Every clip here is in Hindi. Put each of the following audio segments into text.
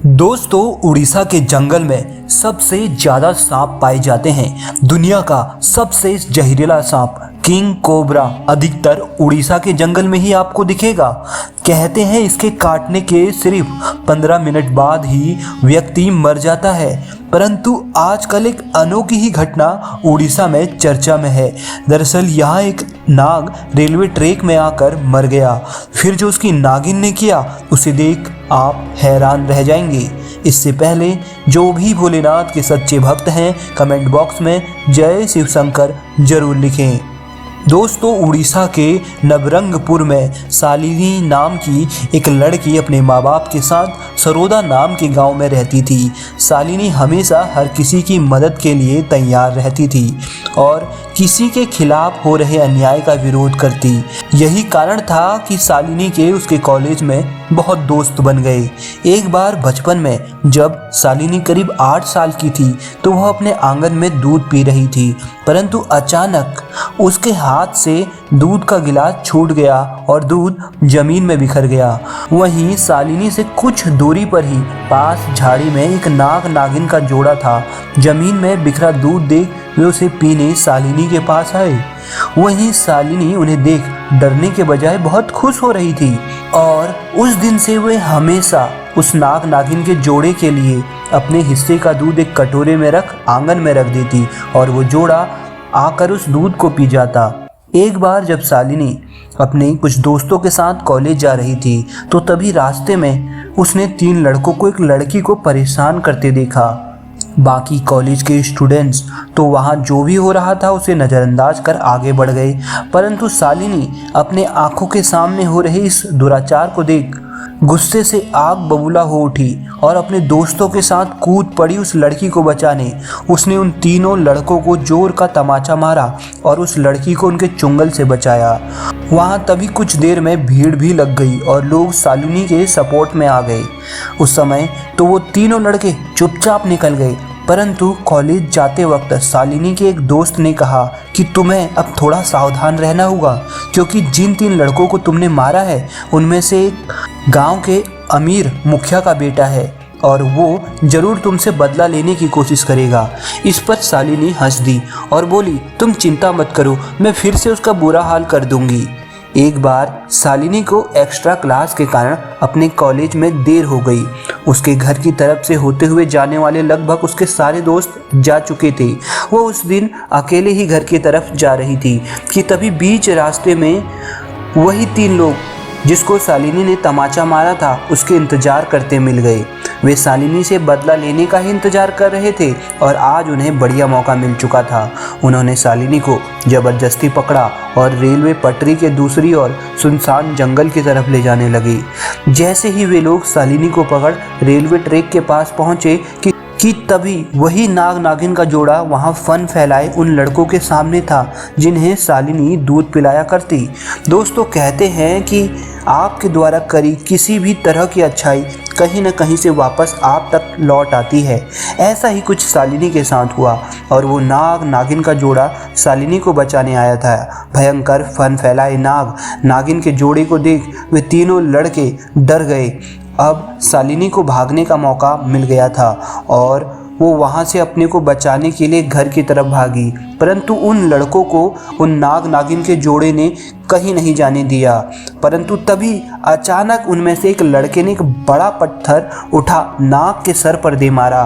दोस्तों, उड़ीसा के जंगल में सबसे ज्यादा सांप पाए जाते हैं। दुनिया का सबसे जहरीला सांप किंग कोबरा अधिकतर उड़ीसा के जंगल में ही आपको दिखेगा। कहते हैं इसके काटने के सिर्फ 15 मिनट बाद ही व्यक्ति मर जाता है। परंतु आजकल एक अनोखी ही घटना उड़ीसा में चर्चा में है। दरअसल यहाँ एक नाग रेलवे ट्रैक में आकर मर गया। फिर जो उसकी नागिन ने किया उसे देख आप हैरान रह जाएंगे। इससे पहले जो भी भोलेनाथ के सच्चे भक्त हैं कमेंट बॉक्स में जय शिव शंकर जरूर लिखें। दोस्तों, उड़ीसा के नवरंगपुर में शालिनी नाम की एक लड़की अपने माँ बाप के साथ सरोदा नाम के गांव में रहती थी। शालिनी हमेशा हर किसी की मदद के लिए तैयार रहती थी और किसी के खिलाफ हो रहे अन्याय का विरोध करती। यही कारण था कि शालिनी के उसके कॉलेज में बहुत दोस्त बन गए। एक बार बचपन में जब शालिनी करीब 8 साल की थी तो वह अपने आंगन में दूध पी रही थी, परंतु अचानक उसके हाथ से दूध का गिलास छूट गया और दूध जमीन में बिखर गया। वहीं शालिनी से कुछ दूरी पर ही पास झाड़ी में एक नाग नागिन का जोड़ा था। जमीन में बिखरा दूध देख वे उसे पीने शालिनी के पास आए। वहीं शालिनी उन्हें देख डरने के बजाय बहुत खुश हो रही थी और उस दिन से वे हमेशा उस नाग नागिन के जोड़े के लिए अपने हिस्से का दूध एक कटोरे में रख आंगन में रख देती और वो जोड़ा आकर उस दूध को पी जाता। एक बार जब शालिनी अपने कुछ दोस्तों के साथ कॉलेज जा रही थी तो तभी रास्ते में उसने 3 लड़कों को एक लड़की को परेशान करते देखा। बाकी कॉलेज के स्टूडेंट्स तो वहाँ जो भी हो रहा था उसे नज़रअंदाज कर आगे बढ़ गए, परंतु शालिनी अपने आंखों के सामने हो रहे इस दुराचार को देख गुस्से से आग बबूला हो उठी और अपने दोस्तों के साथ कूद पड़ी उस लड़की को बचाने। उसने उन तीनों लड़कों को जोर का तमाचा मारा और उस लड़की को उनके चुंगल से बचाया। वहाँ तभी कुछ देर में भीड़ भी लग गई और लोग शालिनी के सपोर्ट में आ गए। उस समय तो वो तीनों लड़के चुपचाप निकल गए, परंतु कॉलेज जाते वक्त शालिनी के एक दोस्त ने कहा कि तुम्हें अब थोड़ा सावधान रहना होगा, क्योंकि जिन 3 लड़कों को तुमने मारा है उनमें से एक गांव के अमीर मुखिया का बेटा है और वो जरूर तुमसे बदला लेने की कोशिश करेगा। इस पर शालिनी हंस दी और बोली, तुम चिंता मत करो, मैं फिर से उसका बुरा हाल कर दूंगी। एक बार शालिनी को एक्स्ट्रा क्लास के कारण अपने कॉलेज में देर हो गई। उसके घर की तरफ से होते हुए जाने वाले लगभग उसके सारे दोस्त जा चुके थे। वो उस दिन अकेले ही घर की तरफ जा रही थी कि तभी बीच रास्ते में वही 3 लोग जिसको शालिनी ने तमाचा मारा था उसके इंतजार करते मिल गए। वे शालिनी से बदला लेने का ही इंतजार कर रहे थे और आज उन्हें बढ़िया मौका मिल चुका था। उन्होंने शालिनी को जबरदस्ती पकड़ा और रेलवे पटरी के दूसरी ओर सुनसान जंगल की तरफ ले जाने लगे। जैसे ही वे लोग शालिनी को पकड़ रेलवे ट्रैक के पास पहुंचे कि तभी वही नाग नागिन का जोड़ा वहां फन फैलाए उन लड़कों के सामने था जिन्हें शालिनी दूध पिलाया करती। दोस्तों, कहते हैं कि आपके द्वारा करी किसी भी तरह की अच्छाई कहीं न कहीं से वापस आप तक लौट आती है। ऐसा ही कुछ शालिनी के साथ हुआ और वो नाग नागिन का जोड़ा शालिनी को बचाने आया था। भयंकर फन फैलाए नाग नागिन के जोड़े को देख वे तीनों लड़के डर गए। अब शालिनी को भागने का मौका मिल गया था और वो वहाँ से अपने को बचाने के लिए घर की तरफ भागी, परंतु उन लड़कों को उन नाग नागिन के जोड़े ने कहीं नहीं जाने दिया। परंतु तभी अचानक उनमें से एक लड़के ने एक बड़ा पत्थर उठा नाग के सर पर दे मारा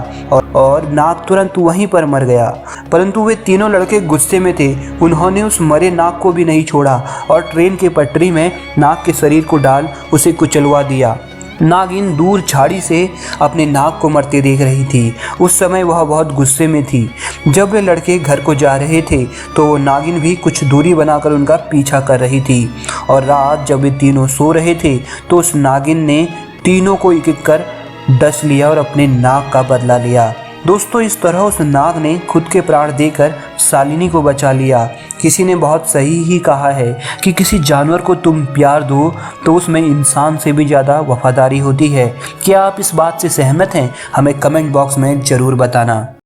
और नाग तुरंत वहीं पर मर गया। परंतु वे तीनों लड़के गुस्से में थे। उन्होंने उस मरे नाग को भी नहीं छोड़ा और ट्रेन के पटरी में नाग के शरीर को डाल उसे कुचलवा दिया। नागिन दूर झाड़ी से अपने नाग को मरते देख रही थी। उस समय वह बहुत गुस्से में थी। जब वे लड़के घर को जा रहे थे तो नागिन भी कुछ दूरी बनाकर उनका पीछा कर रही थी और रात जब वे तीनों सो रहे थे तो उस नागिन ने तीनों को एक एक कर डस लिया और अपने नाग का बदला लिया। दोस्तों, इस तरह उस नाग ने खुद के प्राण देकर शालिनी को बचा लिया। किसी ने बहुत सही ही कहा है कि किसी जानवर को तुम प्यार दो तो उसमें इंसान से भी ज़्यादा वफादारी होती है। क्या आप इस बात से सहमत हैं? हमें कमेंट बॉक्स में ज़रूर बताना।